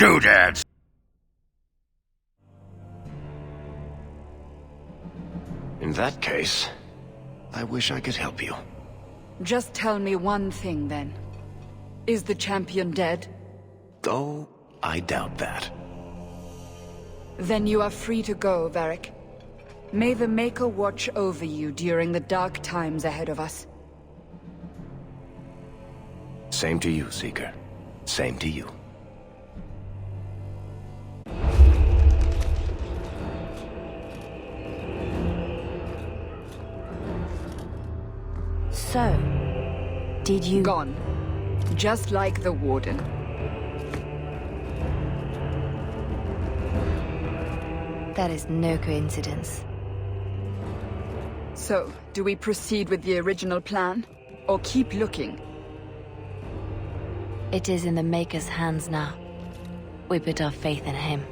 doodads. In that case, I wish I could help you. Just tell me one thing, then. Is the champion dead? Oh, I doubt that. Then you are free to go, Varric. May the Maker watch over you during the dark times ahead of us. Same to you, Seeker. Same to you. So, did you... Gone. Just like the Warden. That is no coincidence. So, do we proceed with the original plan? Or keep looking? It is in the Maker's hands now. We put our faith in him.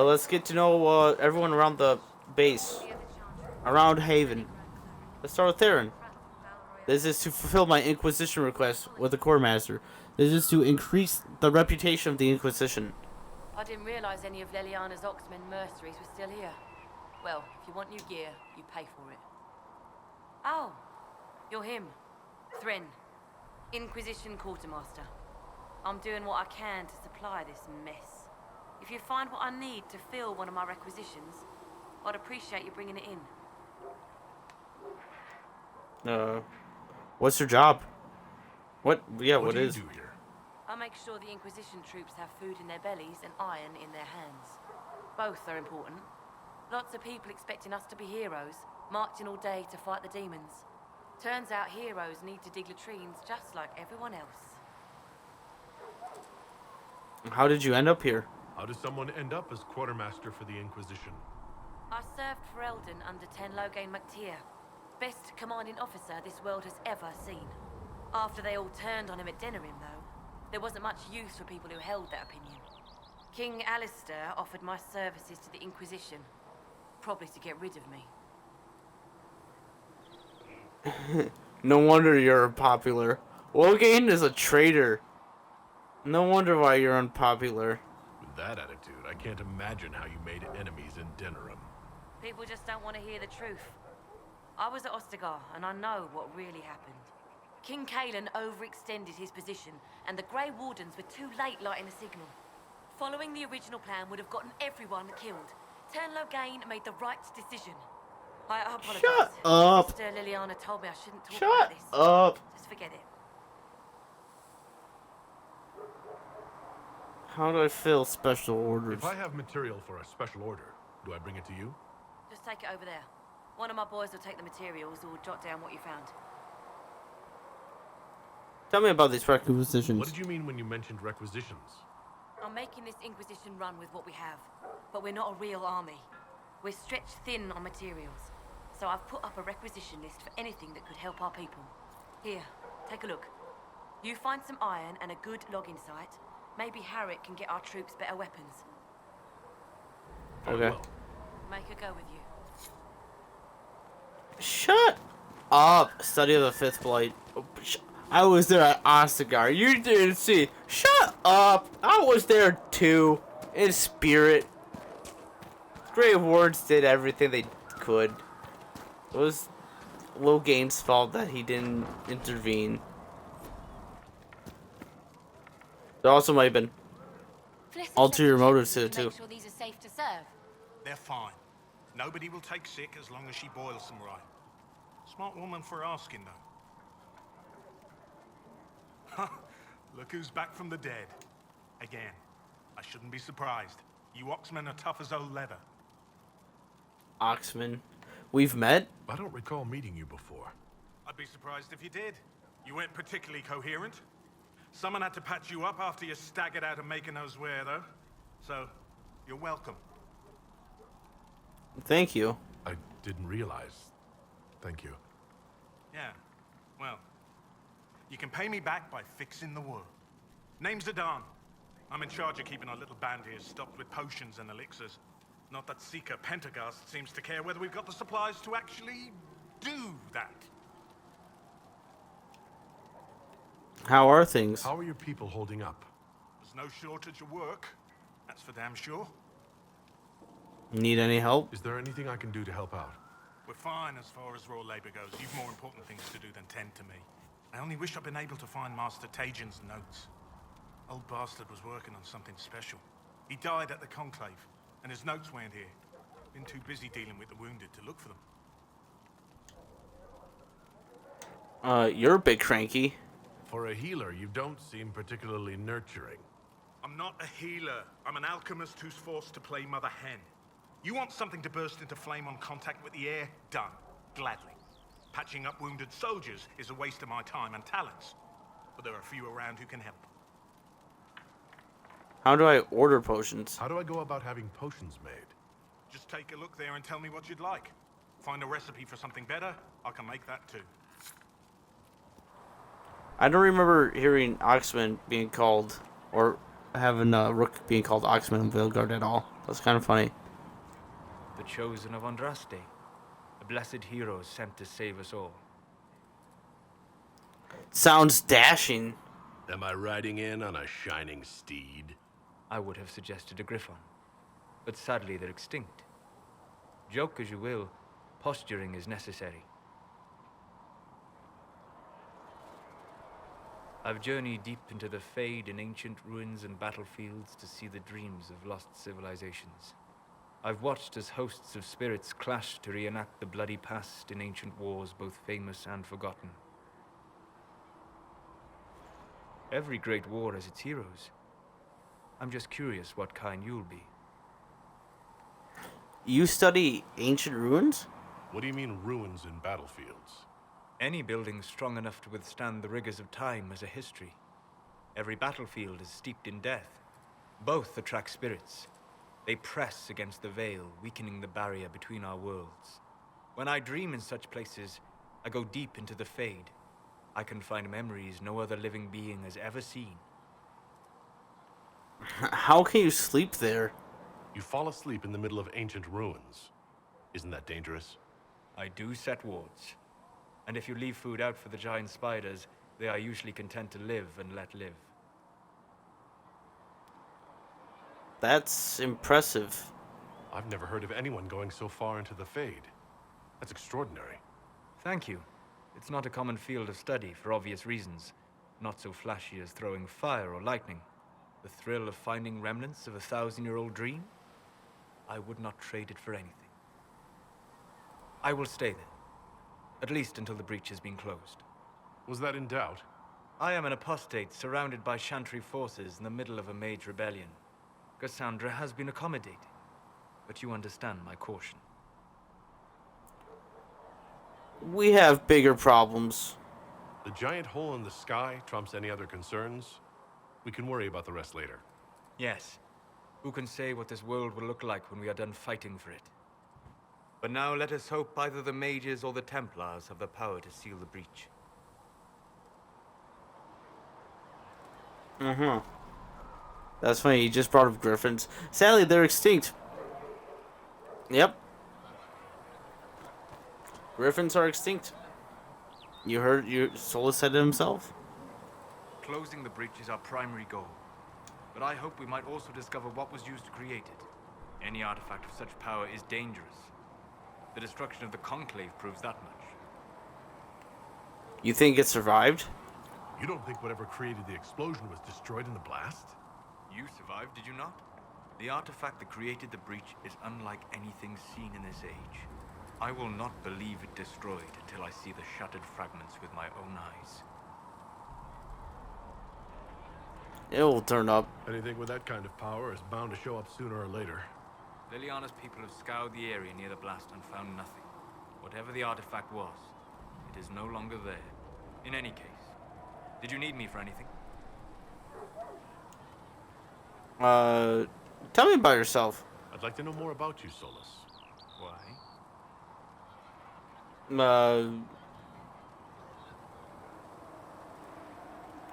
Let's get to know everyone around the base. Around Haven. Let's start with Theron. This is to fulfill my Inquisition request with the Quartermaster. This is to increase the reputation of the Inquisition. I didn't realize any of Leliana's Oxmen mercenaries were still here. Well, if you want new gear, you pay for it. Oh, you're him. Thren. Inquisition Quartermaster. I'm doing what I can to supply this mess. If you find what I need to fill one of my requisitions, I'd appreciate you bringing it in. What's your job? What do you is? Do here? I make sure the Inquisition troops have food in their bellies and iron in their hands. Both are important. Lots of people expecting us to be heroes, marching all day to fight the demons. Turns out heroes need to dig latrines just like everyone else. How did you end up here? How does someone end up as quartermaster for the Inquisition? I served for Eldon under Ten Loghain MacTier, best commanding officer this world has ever seen. After they all turned on him at Denerim, though, there wasn't much use for people who held that opinion. King Alistair offered my services to the Inquisition, probably to get rid of me. No wonder you're unpopular. Loghain is a traitor. No wonder why you're unpopular. With that attitude, I can't imagine how you made enemies in Denerim. People just don't want to hear the truth. I was at Ostagar, and I know what really happened. King Cullen overextended his position, and the Grey Wardens were too late lighting a signal. Following the original plan would have gotten everyone killed. Ten Loghain made the right decision. I apologize. Shut up! Sister Leliana told me I shouldn't talk Shut about this. up! Just forget it. How do I fill special orders? If I have material for a special order, do I bring it to you? Just take it over there. One of my boys will take the materials or jot down what you found. Tell me about these requisitions. What did you mean when you mentioned requisitions? I'm making this Inquisition run with what we have, but we're not a real army. We're stretched thin on materials, so I've put up a requisition list for anything that could help our people. Here, take a look. You find some iron and a good login site. Maybe Harrick can get our troops better weapons. Okay. Well, Make her go with you. Shut up! Study of the Fifth Blight. I was there at Ostagar. You didn't see. Shut up! I was there too. In spirit. Grey Wardens did everything they could. It was Loghain's fault that he didn't intervene. There also might have been ulterior motives to it too. Make sure these are safe to serve. They're fine. Nobody will take sick as long as she boils them right. Smart woman for asking, though. Look who's back from the dead. Again, I shouldn't be surprised. You Oxmen are tough as old leather. Oxman. We've met? I don't recall meeting you before. I'd be surprised if you did. You weren't particularly coherent. Someone had to patch you up after you staggered out of making those wear, though. So, you're welcome. Thank you. I didn't realize. Thank you. Yeah, well, you can pay me back by fixing the wound. Name's Adan. I'm in charge of keeping our little band here stocked with potions and elixirs. Not that Seeker Pentagast seems to care whether we've got the supplies to actually do that. How are things? How are your people holding up? There's no shortage of work. That's for damn sure. Need any help? Is there anything I can do to help out? We're fine as far as raw labor goes. You've more important things to do than tend to me. I only wish I'd been able to find Master Tajin's notes. Old bastard was working on something special. He died at the Conclave, and his notes weren't here. Been too busy dealing with the wounded to look for them. You're a bit cranky. For a healer, you don't seem particularly nurturing. I'm not a healer. I'm an alchemist who's forced to play Mother Hen. You want something to burst into flame on contact with the air? Done. Gladly. Patching up wounded soldiers is a waste of my time and talents. But there are a few around who can help. How do I order potions? How do I go about having potions made? Just take a look there and tell me what you'd like. Find a recipe for something better, I can make that too. I don't remember hearing Oxman being called, or having Rook being called Oxman in Vilgard at all. That's kind of funny. The chosen of Andraste, a blessed hero sent to save us all. Sounds dashing. Am I riding in on a shining steed? I would have suggested a griffon, but sadly they're extinct. Joke as you will, posturing is necessary. I've journeyed deep into the Fade in ancient ruins and battlefields to see the dreams of lost civilizations. I've watched as hosts of spirits clash to reenact the bloody past in ancient wars, both famous and forgotten. Every great war has its heroes. I'm just curious what kind you'll be. You study ancient ruins? What do you mean ruins in battlefields? Any building strong enough to withstand the rigors of time has a history. Every battlefield is steeped in death. Both attract spirits. They press against the veil, weakening the barrier between our worlds. When I dream in such places, I go deep into the Fade. I can find memories no other living being has ever seen. How can you sleep there? You fall asleep in the middle of ancient ruins. Isn't that dangerous? I do set wards. And if you leave food out for the giant spiders, they are usually content to live and let live. That's impressive. I've never heard of anyone going so far into the Fade. That's extraordinary. Thank you. It's not a common field of study for obvious reasons. Not so flashy as throwing fire or lightning. The thrill of finding remnants of a 1,000-year-old dream? I would not trade it for anything. I will stay there. At least until the breach has been closed. Was that in doubt? I am an apostate surrounded by Chantry forces in the middle of a mage rebellion. Cassandra has been accommodating, but you understand my caution. We have bigger problems. The giant hole in the sky trumps any other concerns. We can worry about the rest later. Yes. Who can say what this world will look like when we are done fighting for it? But now let us hope either the mages or the Templars have the power to seal the breach. That's funny, you just brought up griffins. Sadly, they're extinct. Yep. Griffins are extinct. You heard, Solus said it himself. Closing the breach is our primary goal. But I hope we might also discover what was used to create it. Any artifact of such power is dangerous. The destruction of the Conclave proves that much. You think it survived? You don't think whatever created the explosion was destroyed in the blast? You survived, did you not? The artifact that created the breach is unlike anything seen in this age. I will not believe it destroyed until I see the shattered fragments with my own eyes. It will turn up. Anything with that kind of power is bound to show up sooner or later. Liliana's people have scoured the area near the blast and found nothing. Whatever the artifact was, it is no longer there. In any case, did you need me for anything? Tell me about yourself. I'd like to know more about you, Solus. Why?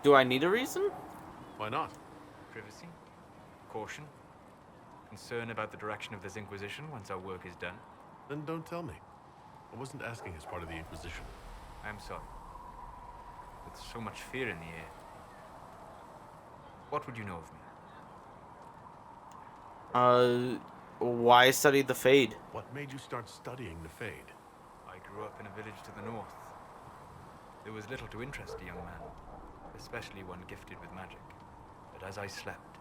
Do I need a reason? Why not? Privacy? Caution? Concern about the direction of this Inquisition once our work is done? Then don't tell me. I wasn't asking as part of the Inquisition. I am sorry. With so much fear in the air. What would you know of me? Why study the Fade? What made you start studying the Fade? I grew up in a village to the north. There was little to interest a young man, especially one gifted with magic. But as I slept,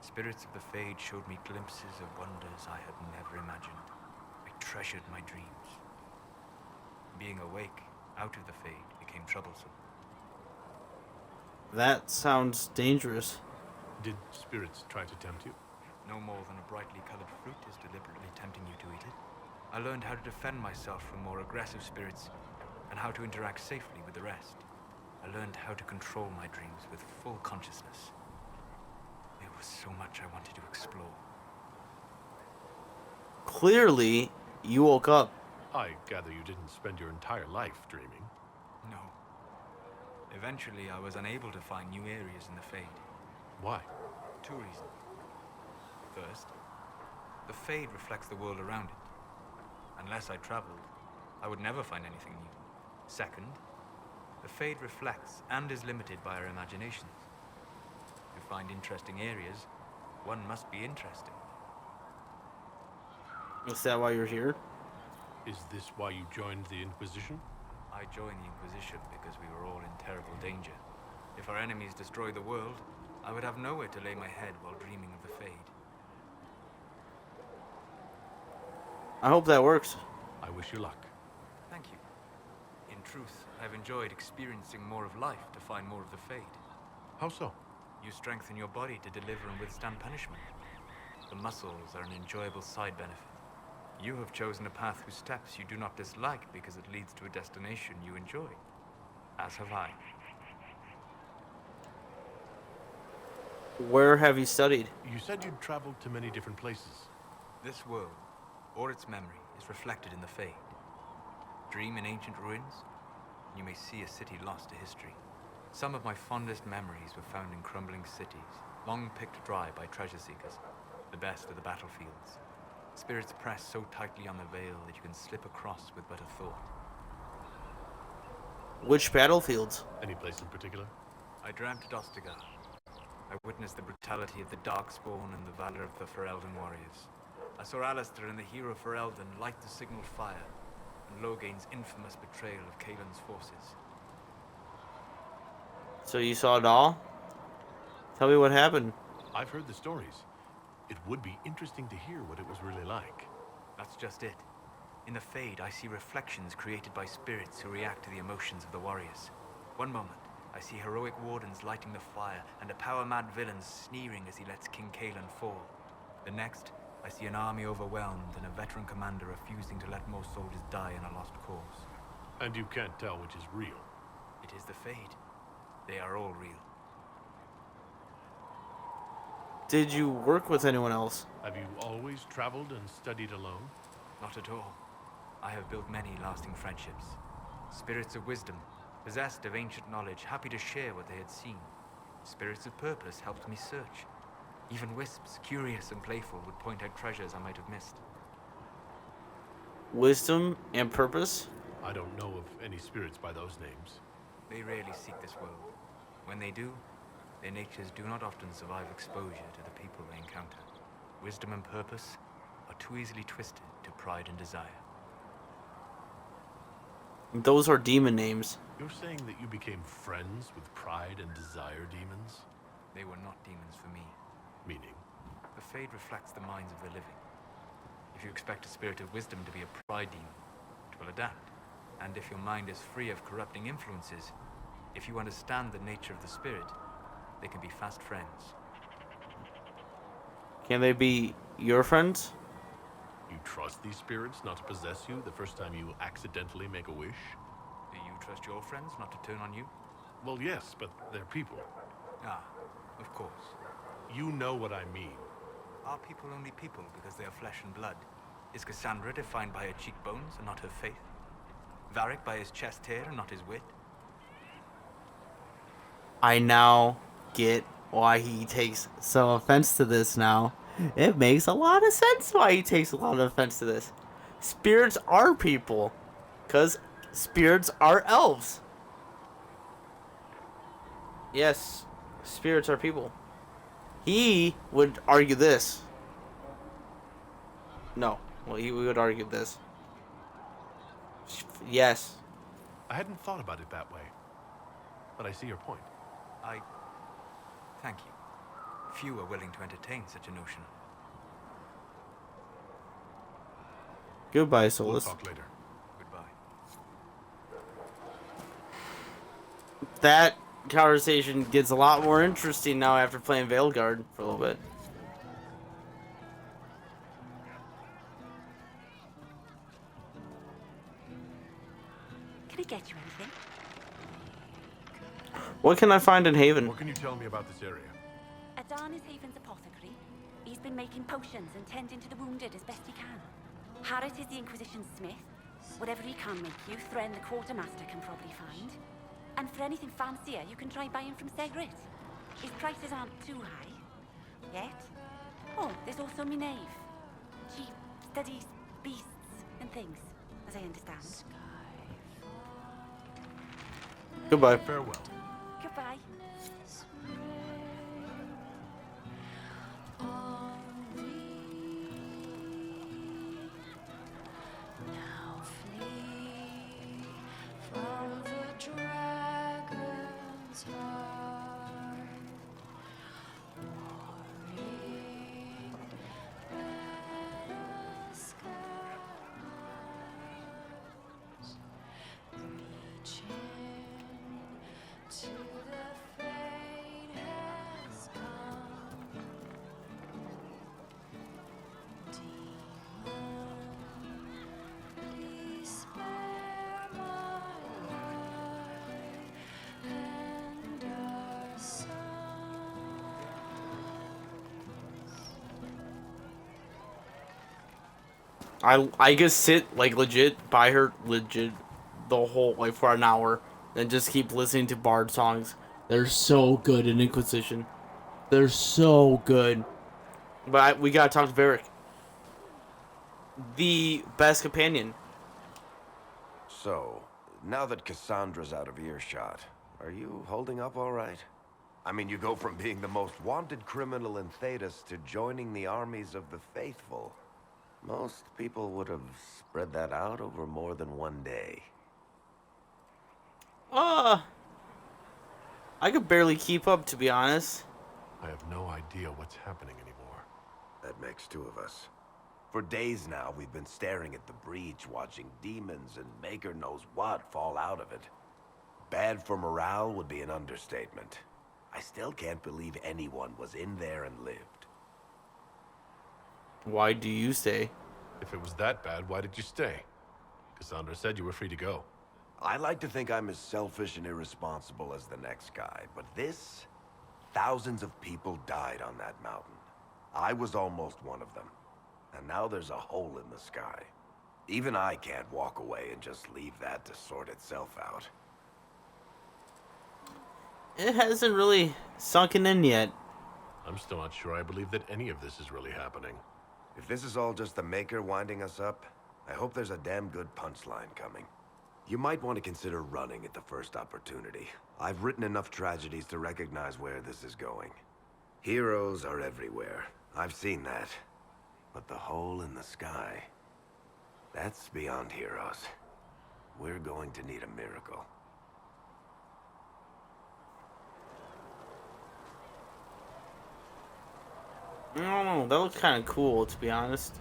spirits of the Fade showed me glimpses of wonders I had never imagined. I treasured my dreams. Being awake out of the Fade became troublesome. That sounds dangerous. Did spirits try to tempt you? No more than a brightly colored fruit is deliberately tempting you to eat it. I learned how to defend myself from more aggressive spirits and how to interact safely with the rest. I learned how to control my dreams with full consciousness. There was so much I wanted to explore. Clearly, you woke up. I gather you didn't spend your entire life dreaming. No. Eventually, I was unable to find new areas in the Fade. Why? 2 reasons. First, the Fade reflects the world around it. Unless I traveled, I would never find anything new. Second, the Fade reflects and is limited by our imaginations. To find interesting areas, one must be interesting. Is that why you're here? Is this why you joined the Inquisition? I joined the Inquisition because we were all in terrible danger. If our enemies destroy the world, I would have nowhere to lay my head while dreaming of the Fade. I hope that works. I wish you luck. Thank you. In truth, I've enjoyed experiencing more of life to find more of the Fade. How so? You strengthen your body to deliver and withstand punishment. The muscles are an enjoyable side benefit. You have chosen a path whose steps you do not dislike because it leads to a destination you enjoy. As have I. Where have you studied? You said you'd traveled to many different places. This world, or its memory, is reflected in the Fade. Dream in ancient ruins, and you may see a city lost to history. Some of my fondest memories were found in crumbling cities, long picked dry by treasure seekers, the best of the battlefields. Spirits press so tightly on the veil that you can slip across with but a thought. Which battlefields? Any place in particular? I dreamt at Ostagar. I witnessed the brutality of the Darkspawn and the valor of the Ferelden warriors. I saw Alistair and the hero Ferelden light the signal fire, and Logain's infamous betrayal of Caelan's forces. So you saw it all? Tell me what happened. I've heard the stories. It would be interesting to hear what it was really like. That's just it. In the Fade, I see reflections created by spirits who react to the emotions of the warriors. One moment, I see heroic wardens lighting the fire and a power-mad villain sneering as he lets King Caelan fall. The next, I see an army overwhelmed and a veteran commander refusing to let more soldiers die in a lost cause. And you can't tell which is real. It is the Fade. They are all real. Did you work with anyone else? Have you always traveled and studied alone? Not at all. I have built many lasting friendships. Spirits of wisdom, possessed of ancient knowledge, happy to share what they had seen. Spirits of purpose helped me search. Even wisps, curious and playful, would point out treasures I might have missed. Wisdom and purpose? I don't know of any spirits by those names. They rarely seek this world. When they do, their natures do not often survive exposure to the people they encounter. Wisdom and purpose are too easily twisted to pride and desire. Those are demon names. You're saying that you became friends with pride and desire demons? They were not demons for me. Meaning? The Fade reflects the minds of the living. If you expect a spirit of wisdom to be a pride demon, it will adapt. And if your mind is free of corrupting influences, if you understand the nature of the spirit, they can be fast friends. Can they be your friends? You trust these spirits not to possess you the first time you accidentally make a wish? Do you trust your friends not to turn on you? Well, yes, but they're people. Ah, of course. You know what I mean. Are people only people because they are flesh and blood? Is Cassandra defined by her cheekbones and not her faith? Varric by his chest hair and not his wit? I now get why he takes some offense to this now. It makes a lot of sense why he takes a lot of offense to this. Spirits are people, because spirits are elves. Yes, spirits are people. He would argue this. No, well, he would argue this. Yes. I hadn't thought about it that way, but I see your point. Thank you. Few are willing to entertain such a notion. Goodbye, We'll Solus. talk later. Goodbye. That conversation gets a lot more interesting now after playing Veilguard for a little bit. Can I get you anything? What can I find in Haven? What can you tell me about this area? Adan is Haven's apothecary. He's been making potions and tending to the wounded as best he can. Harrit is the Inquisition smith. Whatever he can make you, Thren the quartermaster can probably find. And for anything fancier, you can try buying from Segrit. His prices aren't too high. Yet. Oh, there's also Minave. She studies beasts and things, as I understand. Goodbye. Farewell. Goodbye. Now flee from the dragon's heart, warring red skies, reaching to the fate has come. Demon, please spare my life and our sons. I could sit like legit by her legit the whole like for an hour and just keep listening to bard songs. They're so good in Inquisition. They're so good. But we gotta talk to Varric. The best companion. So, now that Cassandra's out of earshot, are you holding up all right? I mean, you go from being the most wanted criminal in Thedas to joining the armies of the faithful. Most people would have spread that out over more than one day. I could barely keep up, to be honest. I have no idea what's happening anymore. That makes two of us. For days now, we've been staring at the breach, watching demons and maker knows what fall out of it. Bad for morale would be an understatement. I still can't believe anyone was in there and lived. Why do you stay? If it was that bad, why did you stay? Cassandra said you were free to go. I like to think I'm as selfish and irresponsible as the next guy, but this... Thousands of people died on that mountain. I was almost one of them. And now there's a hole in the sky. Even I can't walk away and just leave that to sort itself out. It hasn't really sunken in yet. I'm still not sure I believe that any of this is really happening. If this is all just the Maker winding us up, I hope there's a damn good punchline coming. You might want to consider running at the first opportunity. I've written enough tragedies to recognize where this is going. Heroes are everywhere. I've seen that. But the hole in the sky, that's beyond heroes. We're going to need a miracle. I don't know, that looks kind of cool, to be honest.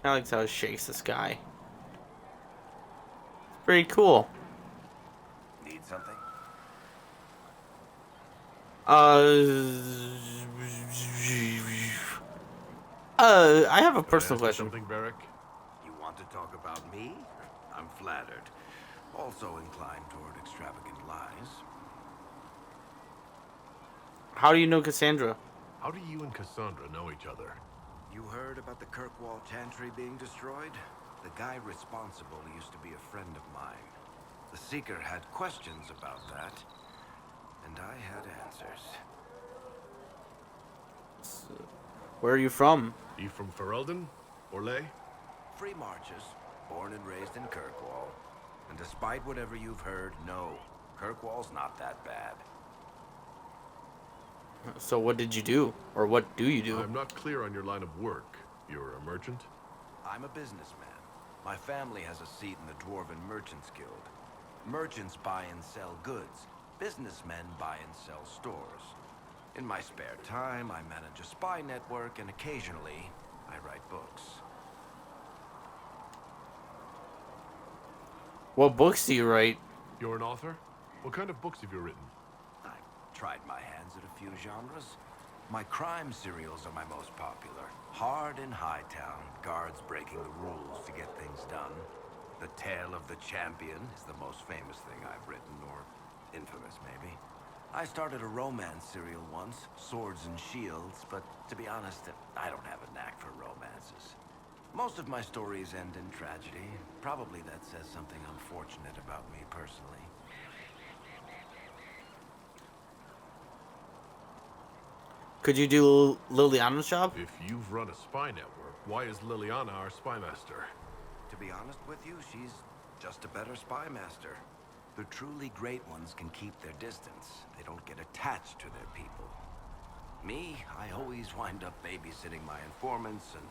I like how it shakes the sky. It's pretty cool. Need something? I have a personal Can I ask you question. something, Varric? You want to talk about me? I'm flattered. Also inclined toward extravagant lies. How do you know Cassandra? How do you and Cassandra know each other? You heard about the Kirkwall Chantry being destroyed? The guy responsible used to be a friend of mine. The Seeker had questions about that, and I had answers. Where are you from? You from Ferelden? Orlais? Free marches, born and raised in Kirkwall. And despite whatever you've heard, no, Kirkwall's not that bad. So what did you do? Or what do you do? I'm not clear on your line of work. You're a merchant? I'm a businessman. My family has a seat in the Dwarven Merchants Guild. Merchants buy and sell goods. Businessmen buy and sell stores. In my spare time, I manage a spy network, and occasionally, I write books. What books do you write? You're an author? What kind of books have you written? I've tried my hands at a few genres. My crime serials are my most popular. Hard in Hightown, guards breaking the rules to get things done. The Tale of the Champion is the most famous thing I've written, or infamous maybe. I started a romance serial once, Swords and Shields, but to be honest, I don't have a knack for romances. Most of my stories end in tragedy. Probably that says something unfortunate about me personally. Could you do Liliana's job? If you've run a spy network, why is Liliana our spy master? To be honest with you, she's just a better spy master. The truly great ones can keep their distance. They don't get attached to their people. Me, I always wind up babysitting my informants and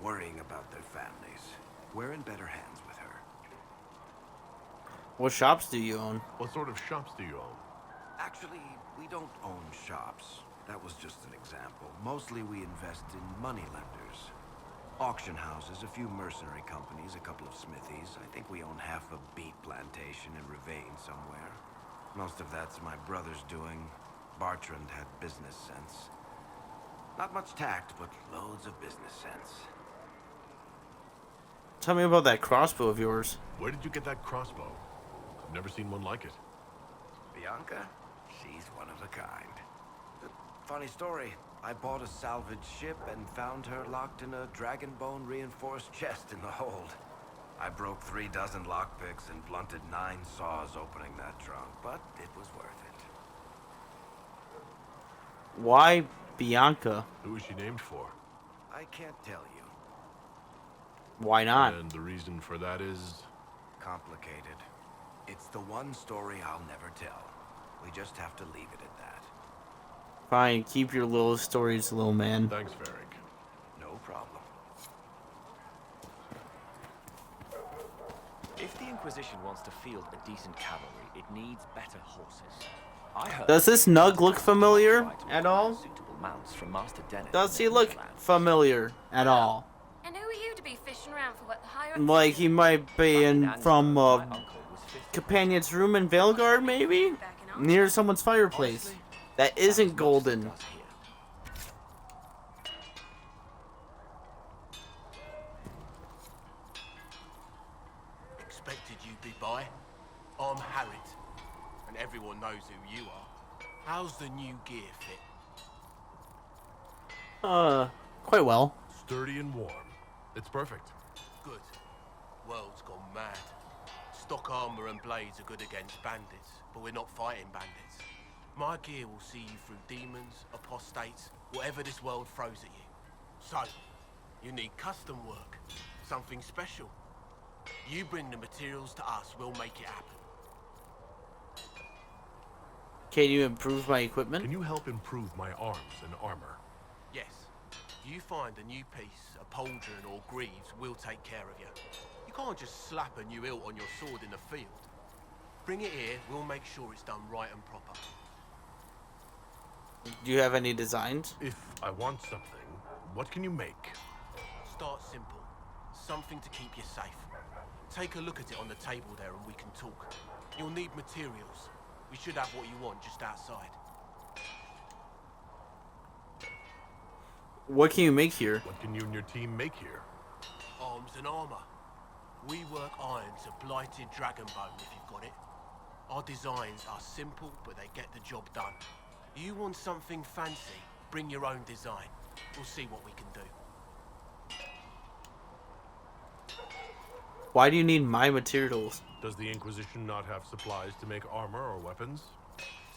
worrying about their families. We're in better hands with her. What shops do you own? What sort of shops do you own? Actually, we don't own shops. That was just an example. Mostly we invest in money lenders. Auction houses, a few mercenary companies, a couple of smithies. I think we own half a beet plantation in Ravane somewhere. Most of that's my brother's doing. Bartrand had business sense. Not much tact, but loads of business sense. Tell me about that crossbow of yours. Where did you get that crossbow? I've never seen one like it. Bianca? She's one of a kind. Funny story. I bought a salvaged ship and found her locked in a dragonbone reinforced chest in the hold. I broke 3 dozen lockpicks and blunted 9 saws opening that trunk, but it was worth it. Why Bianca? Who is she named for? I can't tell you. Why not? And the reason for that is... Complicated. It's the one story I'll never tell. We just have to leave it at that. Fine, keep your little stories, little man. Thanks, Varric. No problem. If the Inquisition wants to field a decent cavalry, it needs better horses. I heard Does this Nug look familiar at all? suitable mounts from Master Dennis. Does he look familiar at all? And who are you to be fishing around for what the higher... Like he might be in from My uncle was 50. Companion's room in Veilguard, maybe? Near someone's fireplace. That isn't golden. Does here. Expected you'd be by. I'm Harriet, and everyone knows who you are. How's the new gear fit? Quite well. Sturdy and warm. It's perfect. Good. World's gone mad. Stock armor and blades are good against bandits, but we're not fighting bandits. My gear will see you through demons, apostates, whatever this world throws at you. So, you need custom work, something special. You bring the materials to us, we'll make it happen. Can you improve my equipment? Can you help improve my arms and armor? Yes. If you find a new piece, a pauldron or greaves, we'll take care of you. You can't just slap a new hilt on your sword in the field. Bring it here, we'll make sure it's done right and proper. Do you have any designs? If I want something, what can you make? Start simple. Something to keep you safe. Take a look at it on the table there and we can talk. You'll need materials. We should have what you want just outside. What can you make here? What can you and your team make here? Arms and armor. We work iron to blighted dragonbone if you've got it. Our designs are simple, but they get the job done. You want something fancy, bring your own design. We'll see what we can do. Why do you need my materials? Does the Inquisition not have supplies to make armor or weapons?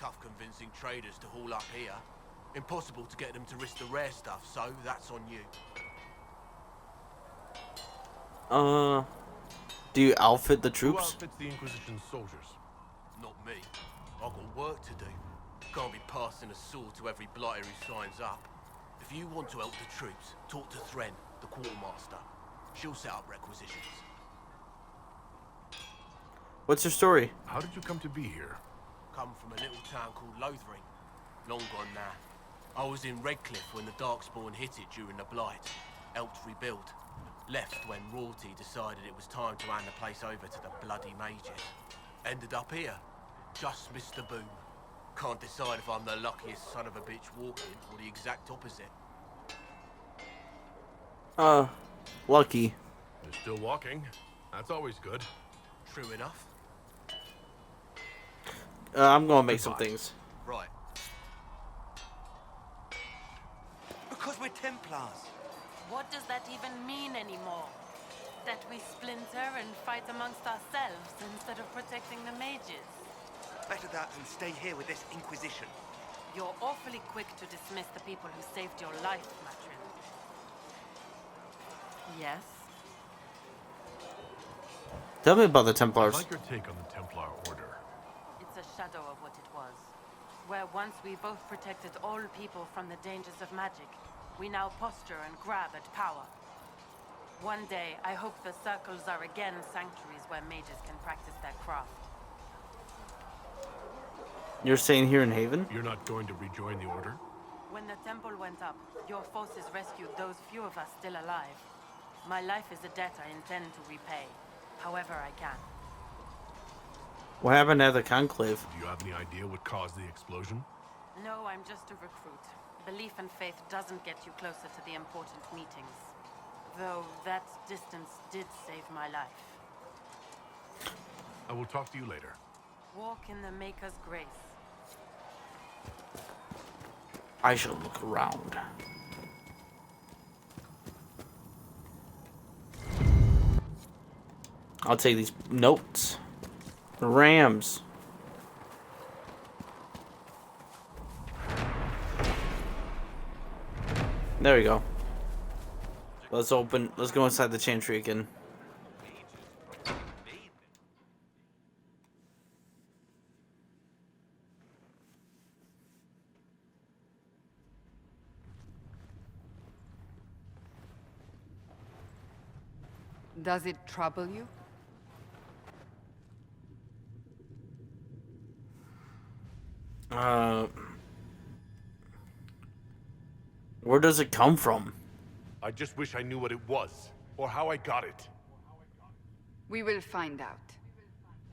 Tough convincing traders to haul up here. Impossible to get them to risk the rare stuff, so that's on you. Do you outfit the Who troops? outfits the Inquisition's soldiers? Not me. I've got work to do. Can't be passing a sword to every blighter who signs up. If you want to help the troops, talk to Thren, the quartermaster. She'll set up requisitions. What's your story? How did you come to be here? Come from a little town called Lothering. Long gone now. I was in Redcliffe when the Darkspawn hit it during the Blight. Helped rebuild. Left when royalty decided it was time to hand the place over to the bloody mages. Ended up here. Just missed the boom. Can't decide if I'm the luckiest son of a bitch walking or the exact opposite. Lucky. You're still walking. That's always good. True enough. I'm gonna make some Goodbye. things. Right. Because we're Templars. What does that even mean anymore? That we splinter and fight amongst ourselves instead of protecting the mages? Better that than stay here with this Inquisition. You're awfully quick to dismiss the people who saved your life, Matrin. Yes? Tell me about the I'd Templars. like your take on the Templar Order. It's a shadow of what it was. Where once we both protected all people from the dangers of magic, we now posture and grab at power. One day, I hope the circles are again sanctuaries where mages can practice their craft. You're staying here in Haven? You're not going to rejoin the Order? When the temple went up, your forces rescued those few of us still alive. My life is a debt I intend to repay, however I can. What happened at the Conclave? Do you have any idea what caused the explosion? No, I'm just a recruit. Belief and faith doesn't get you closer to the important meetings. Though that distance did save my life. I will talk to you later. Walk in the Maker's grace. I shall look around. I'll take these notes. Rams. There we go. Let's go inside the chantry again. Does it trouble you? Where does it come from? I just wish I knew what it was, or how I got it. We will find out.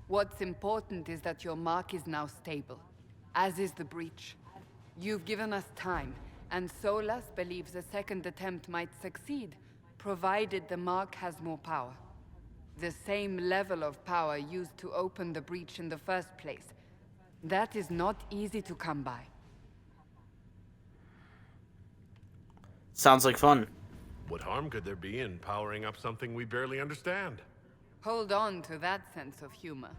What's important is that your mark is now stable, as is the breach. You've given us time, and Solas believes a second attempt might succeed, provided the mark has more power. The same level of power used to open the breach in the first place. That is not easy to come by. Sounds like fun. What harm could there be in powering up something we barely understand? Hold on to that sense of humor.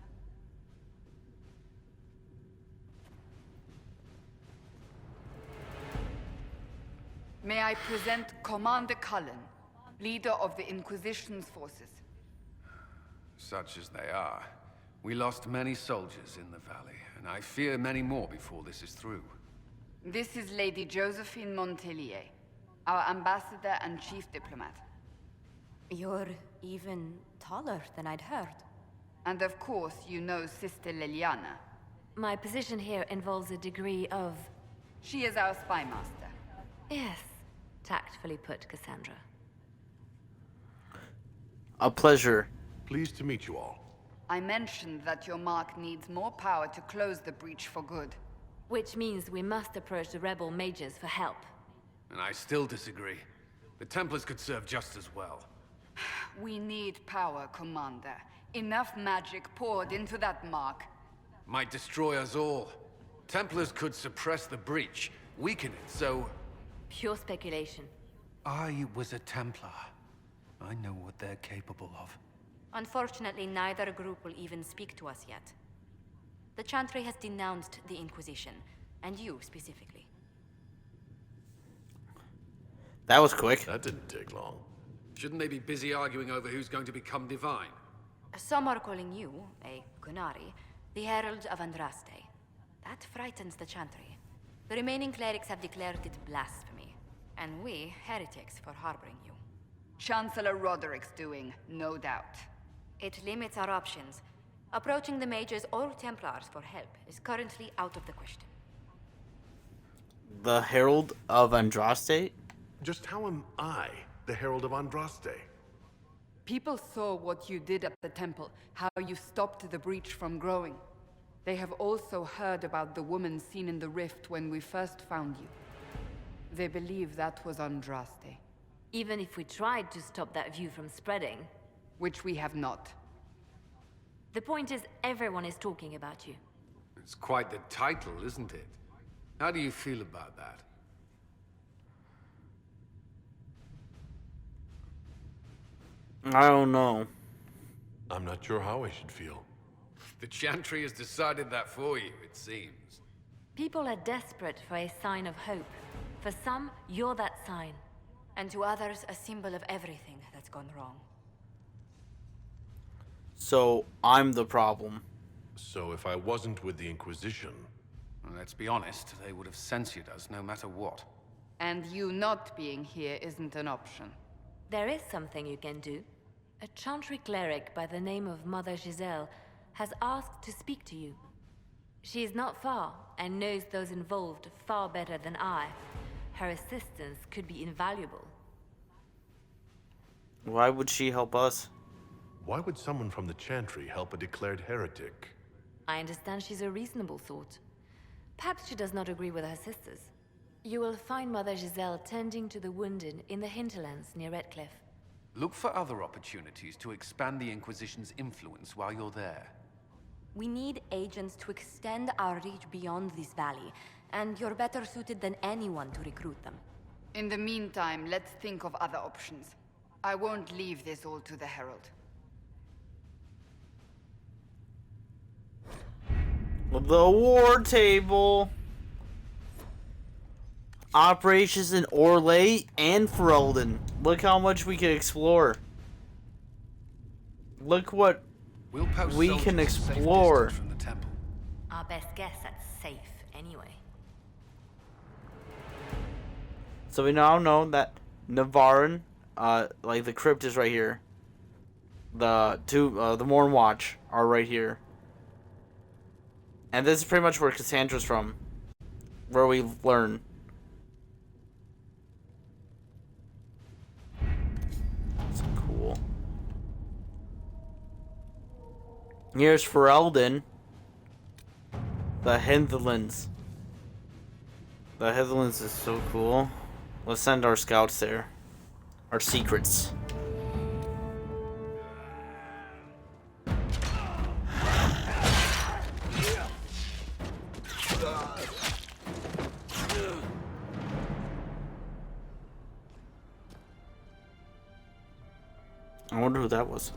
May I present Commander Cullen, leader of the Inquisition's forces. Such as they are. We lost many soldiers in the valley, and I fear many more before this is through. This is Lady Josephine Montelier, our ambassador and chief diplomat. You're even taller than I'd heard. And of course, you know Sister Liliana. My position here involves a degree of... She is our spy master. Yes, tactfully put, Cassandra. A pleasure. Pleased to meet you all. I mentioned that your mark needs more power to close the breach for good. Which means we must approach the rebel mages for help. And I still disagree. The Templars could serve just as well. We need power, Commander. Enough magic poured into that mark. Might destroy us all. Templars could suppress the breach, weaken it, so... Pure speculation. I was a Templar. I know what they're capable of. Unfortunately, neither group will even speak to us yet. The Chantry has denounced the Inquisition, and you specifically. That was quick. That didn't take long. Shouldn't they be busy arguing over who's going to become divine? Some are calling you, a Kunari, the Herald of Andraste. That frightens the Chantry. The remaining clerics have declared it blasphemy, and we, heretics, for harboring you. Chancellor Roderick's doing, no doubt. It limits our options. Approaching the mages or Templars for help is currently out of the question. The Herald of Andraste? Just how am I the Herald of Andraste? People saw what you did at the temple, how you stopped the breach from growing. They have also heard about the woman seen in the rift when we first found you. They believe that was Andraste. Even if we tried to stop that view from spreading. Which we have not. The point is, everyone is talking about you. It's quite the title, isn't it? How do you feel about that? I don't know. I'm not sure how I should feel. The Chantry has decided that for you, it seems. People are desperate for a sign of hope. For some, you're that sign. And to others, a symbol of everything that's gone wrong. So, I'm the problem. So if I wasn't with the Inquisition... Well, let's be honest, they would have censored us no matter what. And you not being here isn't an option. There is something you can do. A Chantry cleric by the name of Mother Giselle has asked to speak to you. She is not far and knows those involved far better than I. Her assistance could be invaluable. Why would she help us? Why would someone from the Chantry help a declared heretic? I understand she's a reasonable thought. Perhaps she does not agree with her sisters. You will find Mother Giselle tending to the wounded in the hinterlands near Redcliffe. Look for other opportunities to expand the Inquisition's influence while you're there. We need agents to extend our reach beyond this valley, and you're better suited than anyone to recruit them. In the meantime, let's think of other options. I won't leave this all to the Herald. The war table. Operations in Orlais and Ferelden. Look how much we can explore. Look what We'll post we soldiers can a safe explore. distance from the temple. Our best guess that's safe, anyway. So we now know that Navarin, like the crypt is right here. The Morn Watch are right here. And this is pretty much where Cassandra's from. Where we learn. That's cool. Here's Ferelden. The Hinterlands. The Hinterlands is so cool. Let's send our scouts there. Our secrets. I wonder who that was.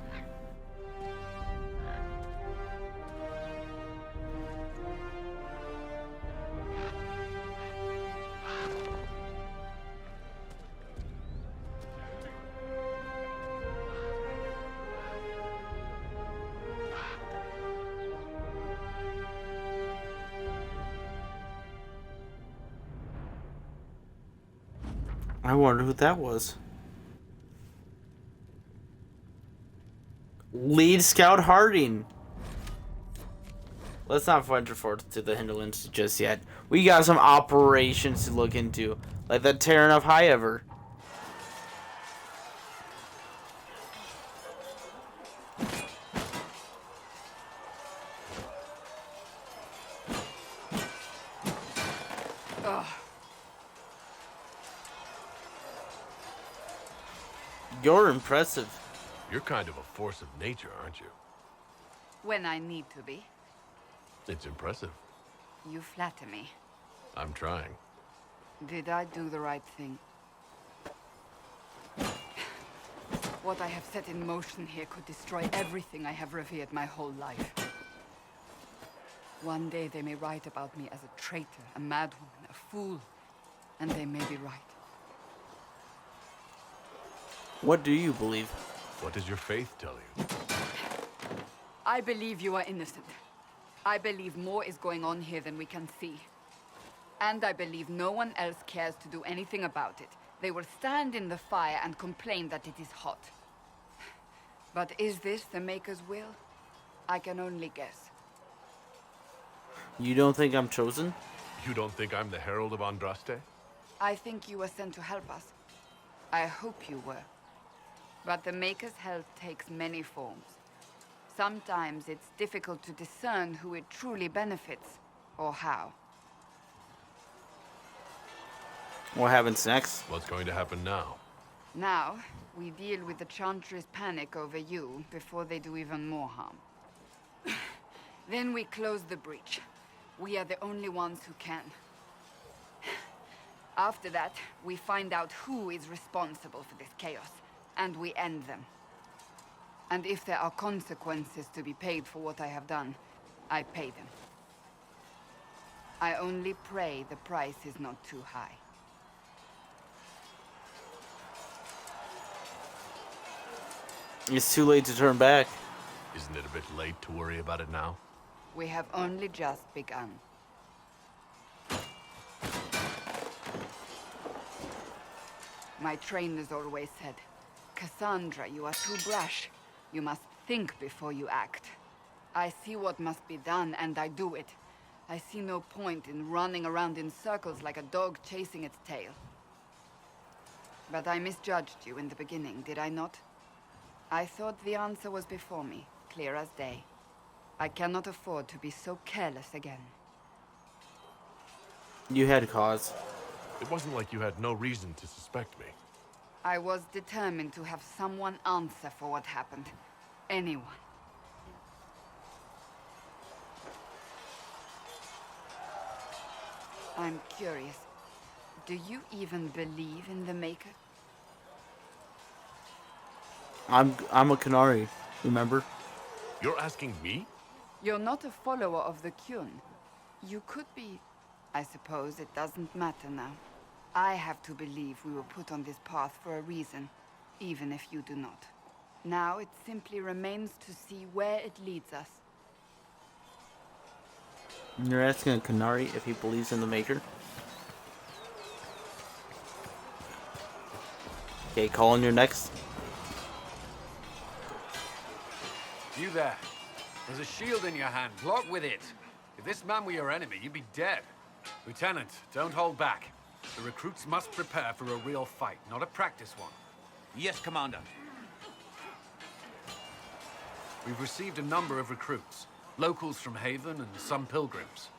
I wonder who that was. Lead Scout Harding. Let's not venture forth to the hinterlands just yet. We got some operations to look into, like that Terran of High Ever. You're impressive. You're kind of a force of nature, aren't you? When I need to be. It's impressive. You flatter me. I'm trying. Did I do the right thing? What I have set in motion here could destroy everything I have revered my whole life. One day they may write about me as a traitor, a madwoman, a fool, and they may be right. What do you believe? What does your faith tell you? I believe you are innocent. I believe more is going on here than we can see. And I believe no one else cares to do anything about it. They will stand in the fire and complain that it is hot. But is this the Maker's will? I can only guess. You don't think I'm chosen? You don't think I'm the Herald of Andraste? I think you were sent to help us. I hope you were. But the Maker's help takes many forms. Sometimes it's difficult to discern who it truly benefits, or how. What happens next? What's going to happen now? Now, we deal with the Chantry's panic over you before they do even more harm. Then we close the breach. We are the only ones who can. After that, we find out who is responsible for this chaos, and we end them. And if there are consequences to be paid for what I have done, I pay them. I only pray the price is not too high. It's too late to turn back. Isn't it a bit late to worry about it now? We have only just begun. My trainers always said, Cassandra, you are too brash. You must think before you act. I see what must be done, and I do it. I see no point in running around in circles like a dog chasing its tail. But I misjudged you in the beginning, did I not? I thought the answer was before me, clear as day. I cannot afford to be so careless again. You had cause. It wasn't like you had no reason to suspect me. I was determined to have someone answer for what happened. Anyone. I'm curious. Do you even believe in the Maker? I'm a Canary, remember? You're asking me? You're not a follower of the Kyun. You could be. I suppose it doesn't matter now. I have to believe we were put on this path for a reason, even if you do not. Now it simply remains to see where it leads us. You're asking a Canary if he believes in the Maker? Okay, Cullen, you're next. You there. There's a shield in your hand. Block with it. If this man were your enemy, you'd be dead. Lieutenant, don't hold back. The recruits must prepare for a real fight, not a practice one. Yes, Commander. We've received a number of recruits. Locals from Haven and some pilgrims.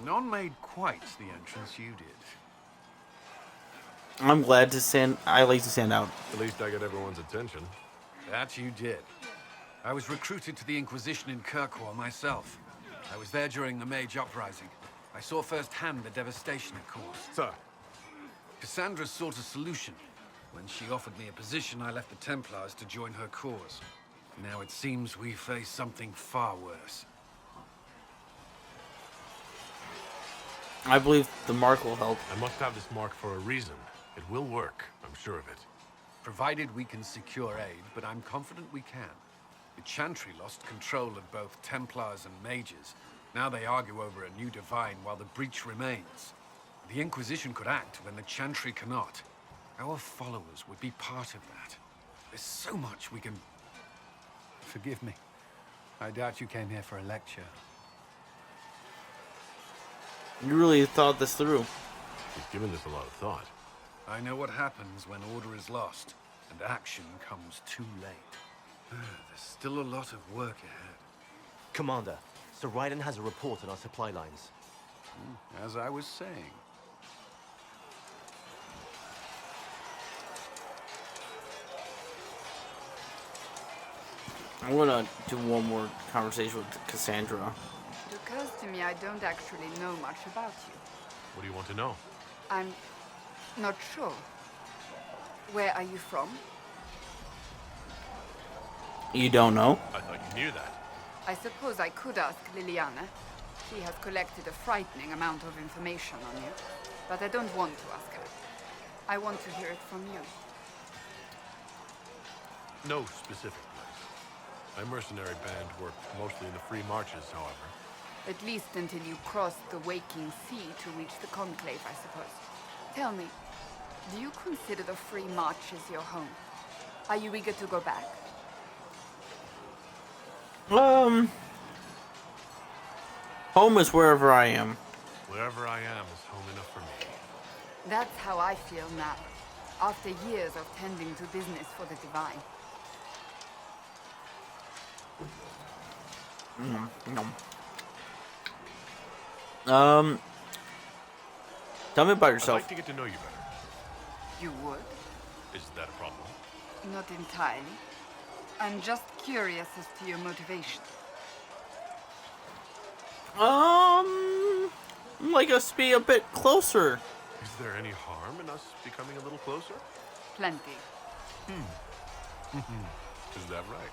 None made quite the entrance you did. I'm glad to stand. I like to stand out. At least I got everyone's attention. That you did. I was recruited to the Inquisition in Kirkwall myself. I was there during the Mage Uprising. I saw firsthand the devastation it caused. Sir. Cassandra sought a solution. When she offered me a position, I left the Templars to join her cause. Now it seems we face something far worse. I believe the mark will help. I must have this mark for a reason. It will work, I'm sure of it. Provided we can secure aid, but I'm confident we can. The Chantry lost control of both Templars and Mages. Now they argue over a new divine while the breach remains. The Inquisition could act when the Chantry cannot. Our followers would be part of that. There's so much we can... Forgive me. I doubt you came here for a lecture. You really thought this through. You've given this a lot of thought. I know what happens when order is lost, and action comes too late. There's still a lot of work ahead. Commander, Sir Ryden has a report on our supply lines. As I was saying. I want to do one more conversation with Cassandra. It occurs to me I don't actually know much about you. What do you want to know? I'm not sure. Where are you from? You don't know? I thought you knew that. I suppose I could ask Liliana. She has collected a frightening amount of information on you. But I don't want to ask her. I want to hear it from you. No specific place. My mercenary band worked mostly in the free marches, however. At least until you crossed the waking sea to reach the Conclave, I suppose. Tell me, do you consider the free marches your home? Are you eager to go back? Home is wherever I am. Wherever I am is home enough for me. That's how I feel now, after years of tending to business for the Divine. Tell me about I'd yourself. like to get to know you better. You would? Is that a problem? Not entirely. I'm just curious as to your motivation. Like us to be a bit closer. Is there any harm in us becoming a little closer? Plenty. Is that right?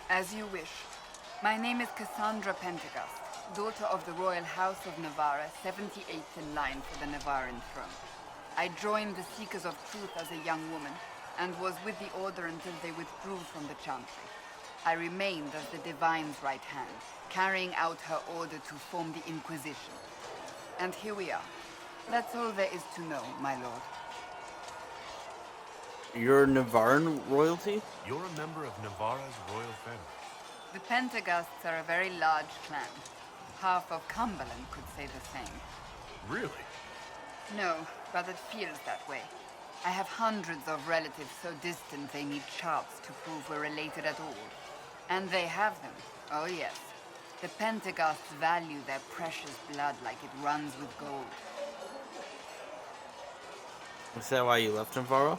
As you wish. My name is Cassandra Pentecost, daughter of the Royal House of Navarra, 78th in line for the Navarran throne. I joined the Seekers of Truth as a young woman, and was with the Order until they withdrew from the Chantry. I remained as the Divine's right hand, carrying out her order to form the Inquisition. And here we are. That's all there is to know, my lord. You're Navarran royalty? You're a member of Navarra's royal family. The Pentecosts are a very large clan. Half of Cumberland could say the same. Really? No, but it feels that way. I have hundreds of relatives so distant they need charts to prove we're related at all. And they have them. Oh yes. The Pentecosts value their precious blood like it runs with gold. Is that why you left Navarro?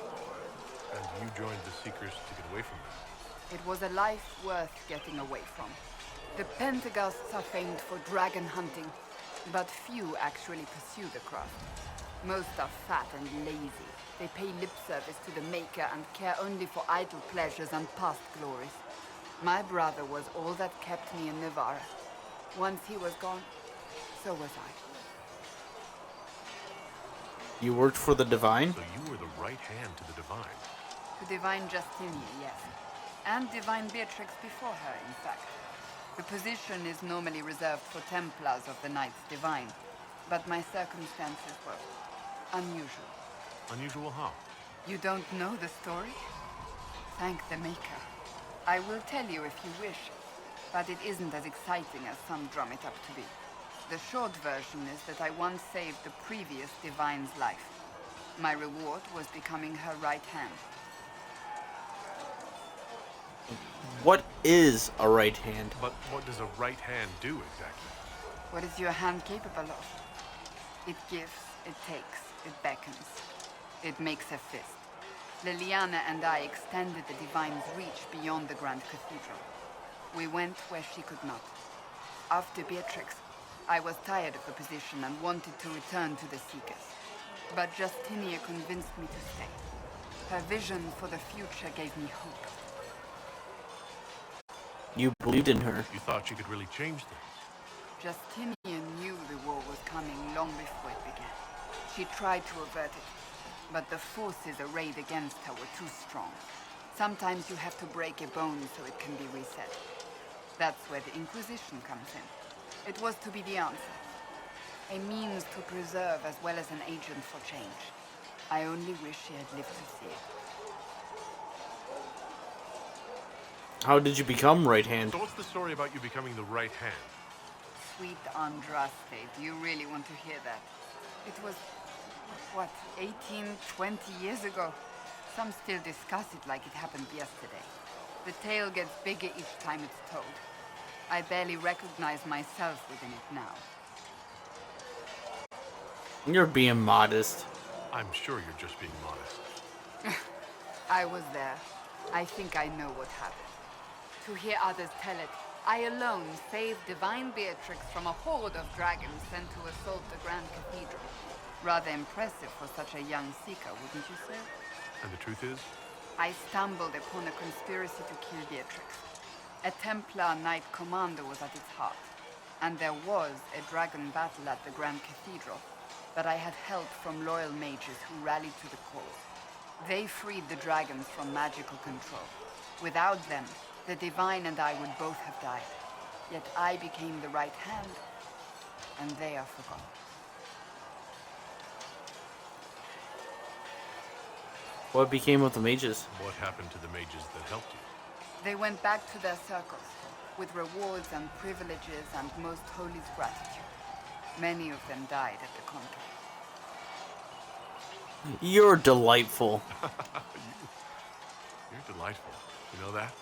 And you joined the Seekers to get away from them. It was a life worth getting away from. The Pentecosts are famed for dragon hunting, but few actually pursue the craft. Most are fat and lazy. They pay lip service to the Maker and care only for idle pleasures and past glories. My brother was all that kept me in Navarra. Once he was gone, so was I. You worked for the Divine? So you were the right hand to the Divine. To Divine Justinia, yes. And Divine Beatrix before her, in fact. The position is normally reserved for Templars of the Knights Divine, but my circumstances were unusual. Unusual how? You don't know the story? Thank the Maker. I will tell you if you wish, but it isn't as exciting as some drum it up to be. The short version is that I once saved the previous Divine's life. My reward was becoming her right hand. What is a right hand? But what does a right hand do exactly? What is your hand capable of? It gives, it takes, it beckons. It makes a fist. Liliana and I extended the Divine's reach beyond the Grand Cathedral. We went where she could not. After Beatrix, I was tired of the position and wanted to return to the Seekers. But Justinia convinced me to stay. Her vision for the future gave me hope. You believed in her. You thought she could really change things. Justinian knew the war was coming long before it began. She tried to avert it, but the forces arrayed against her were too strong. Sometimes you have to break a bone so it can be reset. That's where the Inquisition comes in. It was to be the answer. A means to preserve as well as an agent for change. I only wish she had lived to see it. How did you become right hand? So what's the story about you becoming the right hand? Sweet Andraste, do you really want to hear that? It was, what, 18, 20 years ago? Some still discuss it like it happened yesterday. The tale gets bigger each time it's told. I barely recognize myself within it now. You're being modest. I'm sure you're just being modest. I was there. I think I know what happened. To hear others tell it, I alone saved Divine Beatrix from a horde of dragons sent to assault the Grand Cathedral. Rather impressive for such a young seeker, wouldn't you say? And the truth is? I stumbled upon a conspiracy to kill Beatrix. A Templar Knight Commander was at its heart, and there was a dragon battle at the Grand Cathedral, but I had help from loyal mages who rallied to the cause. They freed the dragons from magical control. Without them, the Divine and I would both have died. Yet I became the right hand, and they are forgotten. What became of the mages? What happened to the mages that helped you? They went back to their circles, with rewards and privileges and Most Holy's gratitude. Many of them died at the conclave. You're delightful. You're delightful. You know that?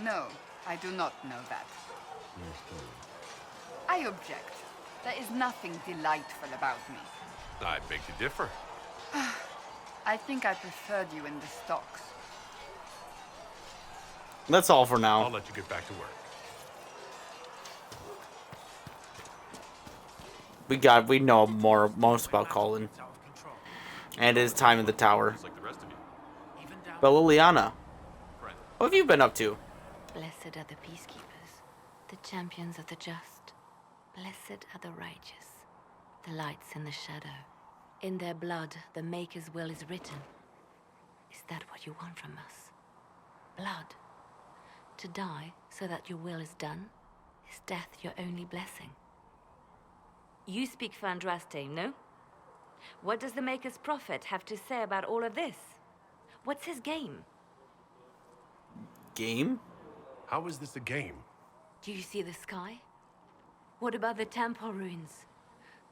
No, I do not know that. I object. There is nothing delightful about me. I beg to differ. I think I preferred you in the stocks. That's all for now. I'll let you get back to work. We know most about Cullen. And his time in the tower. Like the rest of you. But Liliana, what have you been up to? Blessed are the peacekeepers, the champions of the just. Blessed are the righteous, the lights in the shadow. In their blood, the Maker's will is written. Is that what you want from us? Blood. To die so that your will is done? Is death your only blessing? You speak for Andraste, no? What does the Maker's prophet have to say about all of this? What's his game? Game? How is this a game? Do you see the sky? What about the temple ruins?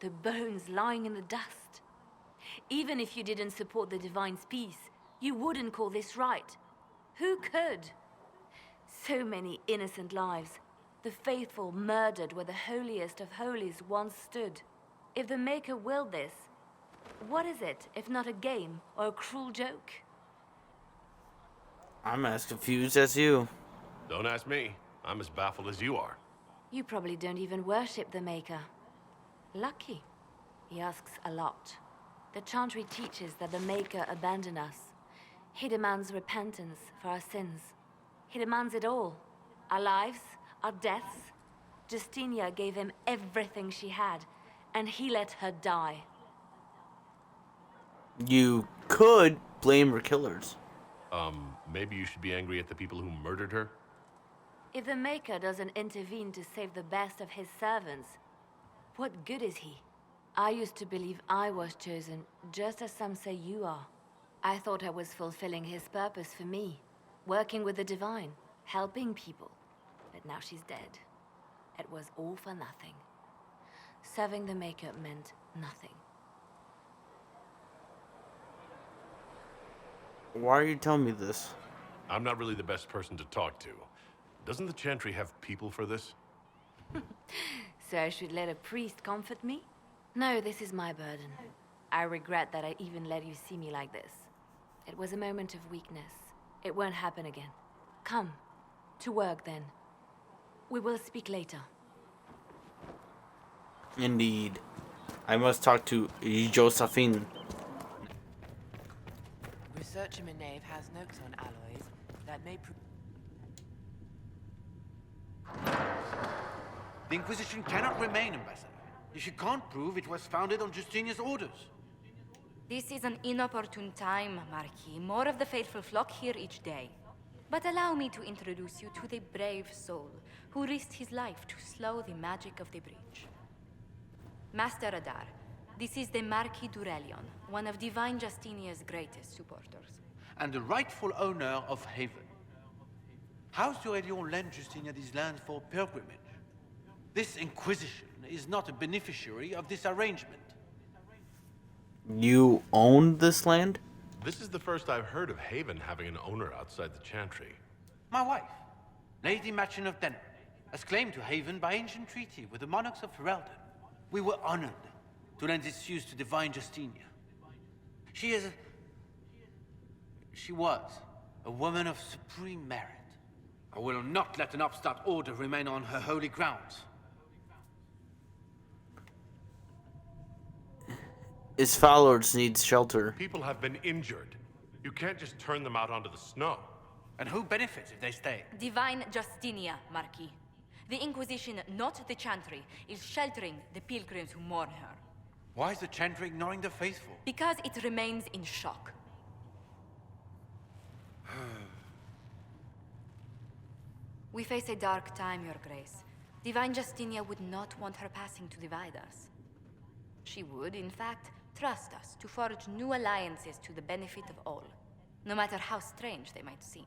The bones lying in the dust? Even if you didn't support the Divine's peace, you wouldn't call this right. Who could? So many innocent lives. The faithful murdered where the holiest of holies once stood. If the Maker willed this, what is it if not a game or a cruel joke? I'm as confused as you. Don't ask me. I'm as baffled as you are. You probably don't even worship the Maker. Lucky. He asks a lot. The Chantry teaches that the Maker abandoned us. He demands repentance for our sins. He demands it all. Our lives, our deaths. Justinia gave him everything she had, and he let her die. You could blame her killers. Maybe you should be angry at the people who murdered her? If the Maker doesn't intervene to save the best of his servants, what good is he? I used to believe I was chosen, just as some say you are. I thought I was fulfilling his purpose for me, working with the Divine, helping people. But now she's dead. It was all for nothing. Serving the Maker meant nothing. Why are you telling me this? I'm not really the best person to talk to. Doesn't the Chantry have people for this? So I should let a priest comfort me? No, this is my burden. I regret that I even let you see me like this. It was a moment of weakness. It won't happen again. Come. To work, then. We will speak later. Indeed. I must talk to Josephine. Research in Nave has notes on alloys that may The Inquisition cannot remain, Ambassador. If you can't prove it was founded on Justinia's orders. This is an inopportune time, Marquis. More of the faithful flock here each day. But allow me to introduce you to the brave soul who risked his life to slow the magic of the breach. Master Adar, this is the Marquis d'Aurelion, one of Divine Justinia's greatest supporters. And the rightful owner of Haven. House d'Aurelion lent Justinia these lands for pilgrimage. This Inquisition is not a beneficiary of this arrangement. You own this land? This is the first I've heard of Haven having an owner outside the Chantry. My wife, Lady Machin of Denner, has claimed to Haven by ancient treaty with the monarchs of Ferelden. We were honored to lend its use to Divine Justinia. She was a woman of supreme merit. I will not let an upstart order remain on her holy grounds. His followers need shelter. People have been injured. You can't just turn them out onto the snow. And who benefits if they stay? Divine Justinia, Marquis. The Inquisition, not the Chantry, is sheltering the pilgrims who mourn her. Why is the Chantry ignoring the faithful? Because it remains in shock. We face a dark time, Your Grace. Divine Justinia would not want her passing to divide us. She would, in fact, trust us to forge new alliances to the benefit of all, no matter how strange they might seem.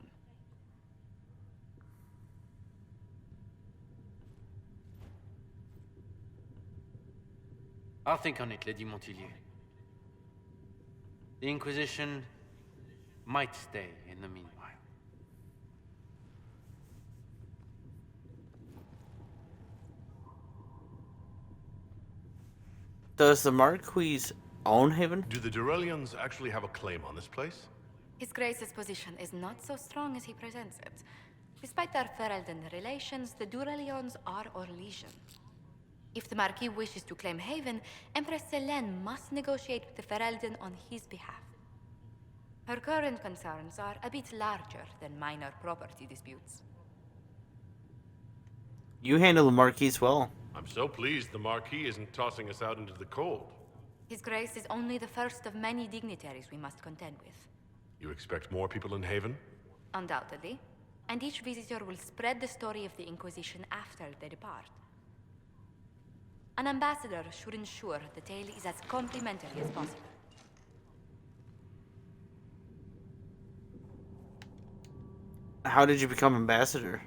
I'll think on it, Lady Montillier. The Inquisition might stay in the meanwhile. Does the Marquis own Haven? Do the Durelians actually have a claim on this place? His Grace's position is not so strong as he presents it. Despite their Ferelden relations, the Durelions are our legion. If the Marquis wishes to claim Haven, Empress Selene must negotiate with the Ferelden on his behalf. Her current concerns are a bit larger than minor property disputes. You handle the Marquis well. I'm so pleased the Marquis isn't tossing us out into the cold. His Grace is only the first of many dignitaries we must contend with. You expect more people in Haven? Undoubtedly. And each visitor will spread the story of the Inquisition after they depart. An ambassador should ensure the tale is as complimentary as possible. How did you become ambassador?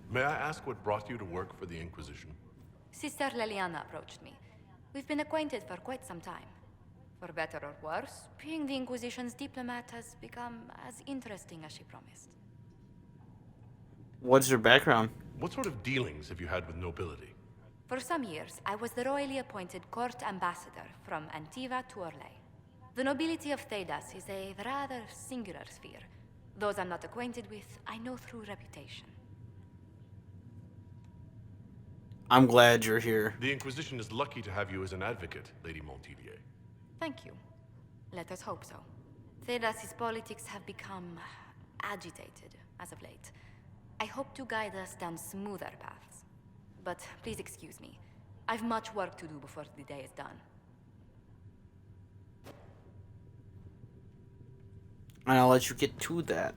May I ask what brought you to work for the Inquisition? Sister Leliana approached me. We've been acquainted for quite some time. For better or worse, being the Inquisition's diplomat has become as interesting as she promised. What's your background? What sort of dealings have you had with nobility? For some years, I was the royally appointed court ambassador from Antiva to Orlais. The nobility of Thedas is a rather singular sphere. Those I'm not acquainted with, I know through reputation. I'm glad you're here. The Inquisition is lucky to have you as an advocate, Lady Montillier. Thank you. Let us hope so. Thedas' politics have become agitated as of late. I hope to guide us down smoother paths. But please excuse me. I've much work to do before the day is done. And I'll let you get to that.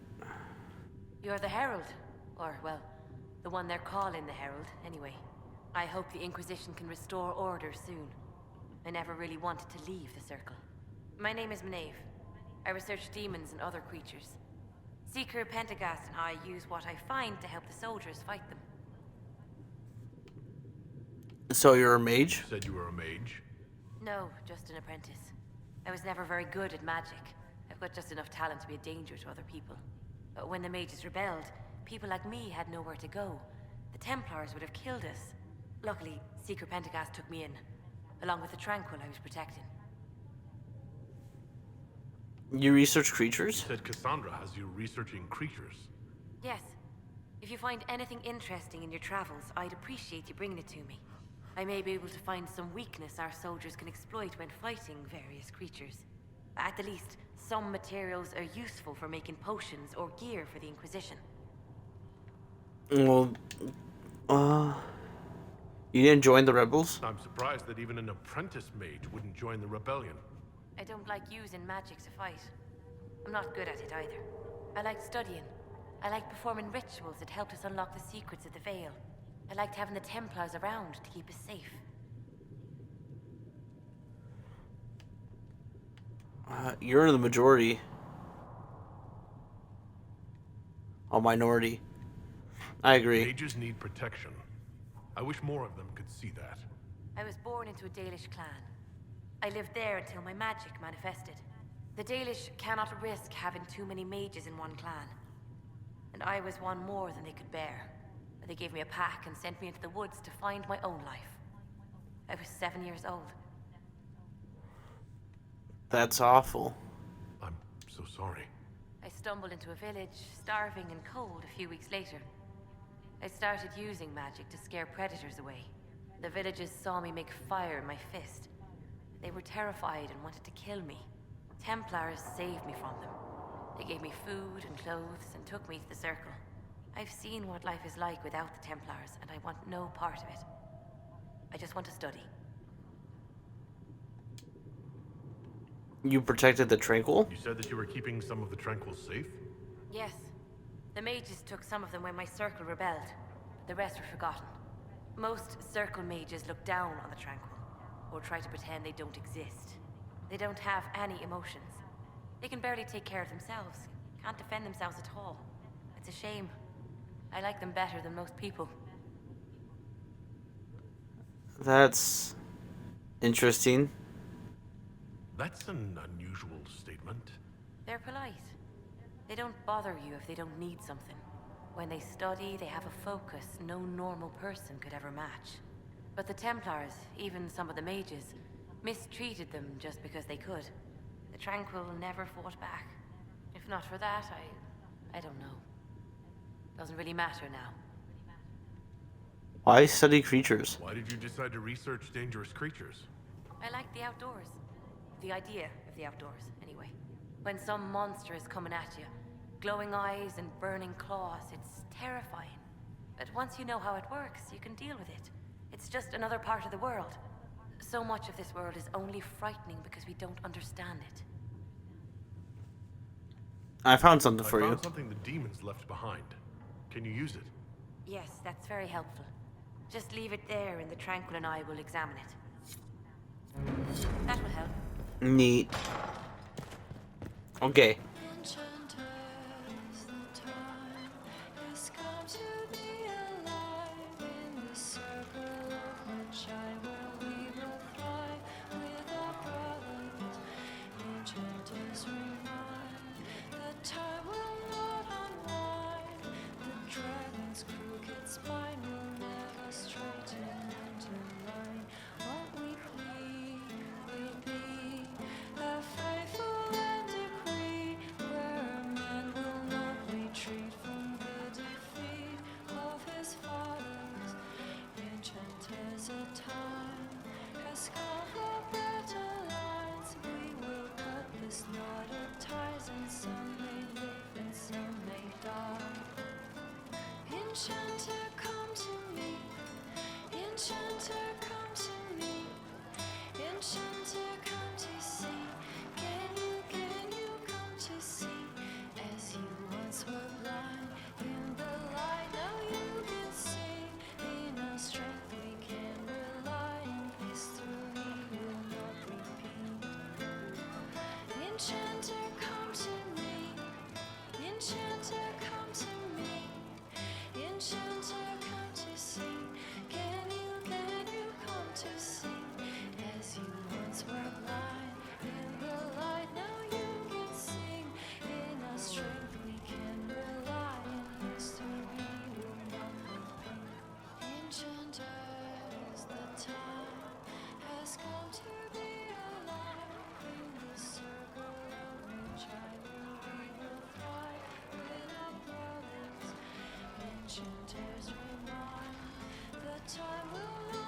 You're the Herald. Or, well, the one they're calling the Herald, anyway. I hope the Inquisition can restore order soon. I never really wanted to leave the Circle. My name is Maeve. I research demons and other creatures. Seeker Pentagast and I use what I find to help the soldiers fight them. So you're a mage? You said you were a mage? No, just an apprentice. I was never very good at magic. I've got just enough talent to be a danger to other people. But when the mages rebelled, people like me had nowhere to go. The Templars would have killed us. Luckily, Seeker Pentagast took me in, along with the Tranquil I was protecting. You research creatures? You said Cassandra has you researching creatures. Yes. If you find anything interesting in your travels, I'd appreciate you bringing it to me. I may be able to find some weakness our soldiers can exploit when fighting various creatures. At the least, some materials are useful for making potions or gear for the Inquisition. Well, you didn't join the rebels? I'm surprised that even an apprentice mage wouldn't join the rebellion. I don't like using magic to fight. I'm not good at it either. I like studying. I like performing rituals that helped us unlock the secrets of the Veil. I liked having the Templars around to keep us safe. You're the majority. A minority. I agree. Mages need protection. I wish more of them could see that. I was born into a Dalish clan. I lived there until my magic manifested. The Dalish cannot risk having too many mages in one clan. And I was one more than they could bear. They gave me a pack and sent me into the woods to find my own life. I was 7 years old. That's awful. I'm so sorry. I stumbled into a village, starving and cold a few weeks later. I started using magic to scare predators away. The villagers saw me make fire in my fist. They were terrified and wanted to kill me. Templars saved me from them. They gave me food and clothes and took me to the Circle. I've seen what life is like without the Templars, and I want no part of it. I just want to study. You protected the Tranquil? You said that you were keeping some of the Tranquils safe? Yes. The mages took some of them when my Circle rebelled. The rest were forgotten. Most circle mages look down on the Tranquil, or try to pretend they don't exist. They don't have any emotions. They can barely take care of themselves, can't defend themselves at all. It's a shame. I like them better than most people. That's interesting. That's an unusual statement. They're polite. They don't bother you if they don't need something. When they study, they have a focus no normal person could ever match. But the Templars, even some of the mages, mistreated them just because they could. The Tranquil never fought back. If not for that, I don't know. Doesn't really matter now. Why study creatures? Why did you decide to research dangerous creatures? I like the outdoors. The idea of the outdoors, anyway. When some monster is coming at you, glowing eyes and burning claws, it's terrifying. But once you know how it works, you can deal with it. It's just another part of the world. So much of this world is only frightening because we don't understand it. I found something for I you. found something the demons left behind. Can you use it? Yes, that's very helpful. Just leave it there and the Tranquil and I will examine it. That will help. Neat. Okay. Enchanter, come to me. Enchanter, come to me. Enchanter, come to see. Can you come to see? As you once were blind in the light, now you can see. In our strength we can rely, and history will not repeat. Enchanter, come to me. Enchanter, come to me. Enchanter, come to see. Can you come to see? As you once were blind in the light, now you can sing. In our strength we can rely, and history will not repeat. Enchanters, the time has come to be alive. In the circle of which I will we will fly with our brothers. Enchanters remind, the time will not